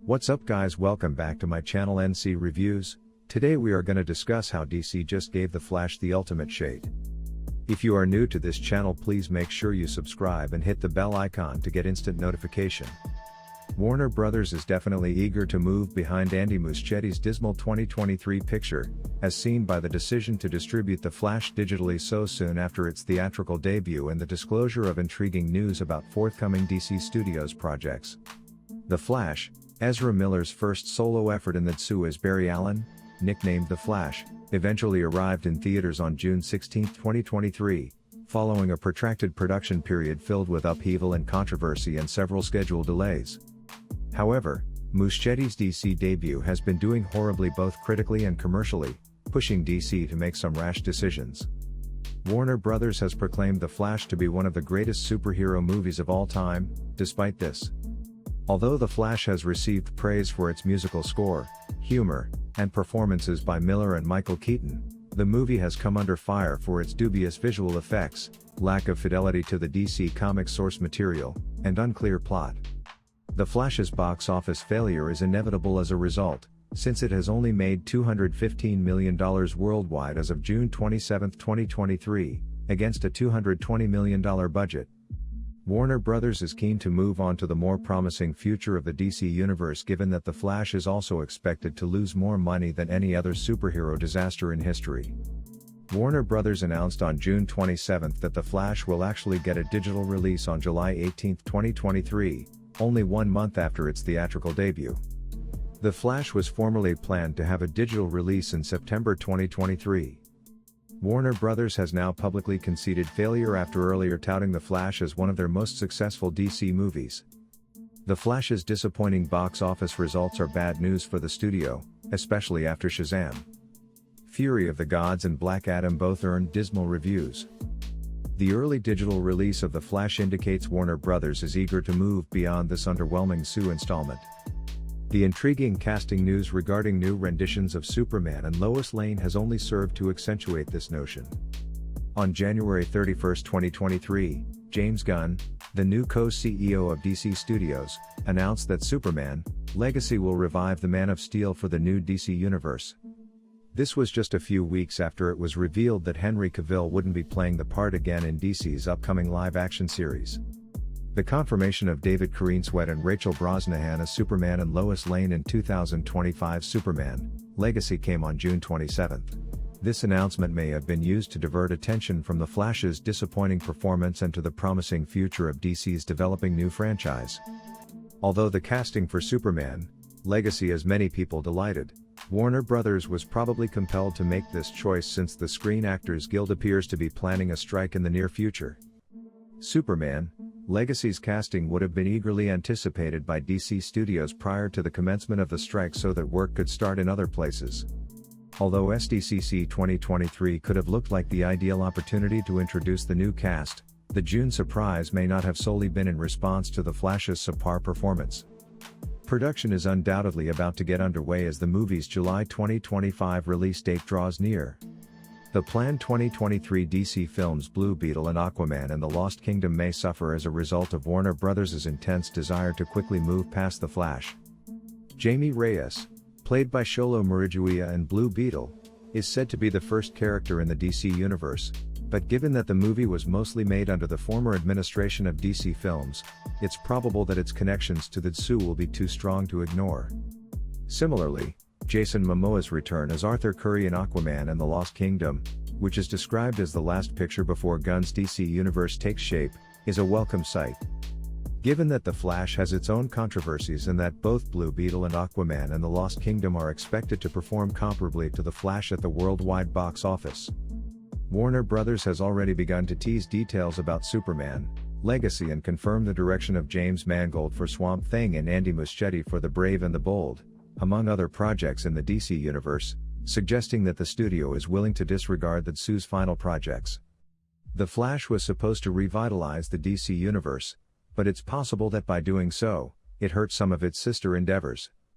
What's up guys, welcome back to my channel NC Reviews. Today we are gonna discuss how DC just gave The Flash the ultimate shade. If you are new to this channel, please make sure you subscribe and hit the bell icon to get instant notification. Warner Brothers is definitely eager to move behind Andy Muschietti's dismal 2023 picture, as seen by the decision to distribute The Flash digitally so soon after its theatrical debut and the disclosure of intriguing news about forthcoming DC Studios projects. The Flash, Ezra Miller's first solo effort in the DCU as Barry Allen, nicknamed The Flash, eventually arrived in theaters on June 16, 2023, following a protracted production period filled with upheaval and controversy and several schedule delays. However, Muschietti's DC debut has been doing horribly both critically and commercially, pushing DC to make some rash decisions. Warner Brothers has proclaimed The Flash to be one of the greatest superhero movies of all time. Despite this, although The Flash has received praise for its musical score, humor, and performances by Miller and Michael Keaton, the movie has come under fire for its dubious visual effects, lack of fidelity to the DC Comics source material, and unclear plot. The Flash's box office failure is inevitable as a result, since it has only made $215 million worldwide as of June 27, 2023, against a $220 million budget. Warner Brothers is keen to move on to the more promising future of the DC universe, given that The Flash is also expected to lose more money than any other superhero disaster in history. Warner Brothers announced on June 27 that The Flash will actually get a digital release on July 18, 2023, only 1 month after its theatrical debut. The Flash was formerly planned to have a digital release in September 2023. Warner Brothers has now publicly conceded failure after earlier touting The Flash as one of their most successful DC movies. The Flash's disappointing box office results are bad news for the studio, especially after Shazam! Fury of the Gods and Black Adam both earned dismal reviews. The early digital release of The Flash indicates Warner Brothers is eager to move beyond this underwhelming DCU installment. The intriguing casting news regarding new renditions of Superman and Lois Lane has only served to accentuate this notion. On January 31, 2023, James Gunn, the new co-CEO of DC Studios, announced that Superman: Legacy will revive the Man of Steel for the new DC Universe. This was just a few weeks after it was revealed that Henry Cavill wouldn't be playing the part again in DC's upcoming live-action series. The confirmation of David Corenswet and Rachel Brosnahan as Superman and Lois Lane in 2025 Superman: Legacy came on June 27. This announcement may have been used to divert attention from The Flash's disappointing performance and to the promising future of DC's developing new franchise. Although the casting for Superman: Legacy has many people delighted, Warner Brothers was probably compelled to make this choice since the Screen Actors Guild appears to be planning a strike in the near future. Superman: Legacy's casting would have been eagerly anticipated by DC Studios prior to the commencement of the strike so that work could start in other places. Although SDCC 2023 could have looked like the ideal opportunity to introduce the new cast, the June surprise may not have solely been in response to The Flash's subpar performance. Production is undoubtedly about to get underway as the movie's July 2025 release date draws near. The planned 2023 DC films Blue Beetle and Aquaman and the Lost Kingdom may suffer as a result of Warner Brothers' intense desire to quickly move past The Flash. Jamie Reyes, played by Xolo Maridueña in Blue Beetle, is said to be the first character in the DC universe, but given that the movie was mostly made under the former administration of DC Films, it's probable that its connections to the DCU will be too strong to ignore. Similarly, Jason Momoa's return as Arthur Curry in Aquaman and the Lost Kingdom, which is described as the last picture before Gunn's DC universe takes shape, is a welcome sight. Given that The Flash has its own controversies and that both Blue Beetle and Aquaman and the Lost Kingdom are expected to perform comparably to The Flash at the worldwide box office, Warner Brothers has already begun to tease details about Superman: Legacy and confirm the direction of James Mangold for Swamp Thing and Andy Muschietti for The Brave and the Bold, among other projects in the DC universe, suggesting that the studio is willing to disregard the DCU's final projects. The Flash was supposed to revitalize the DC universe, but it's possible that by doing so, it hurt some of its sister endeavors.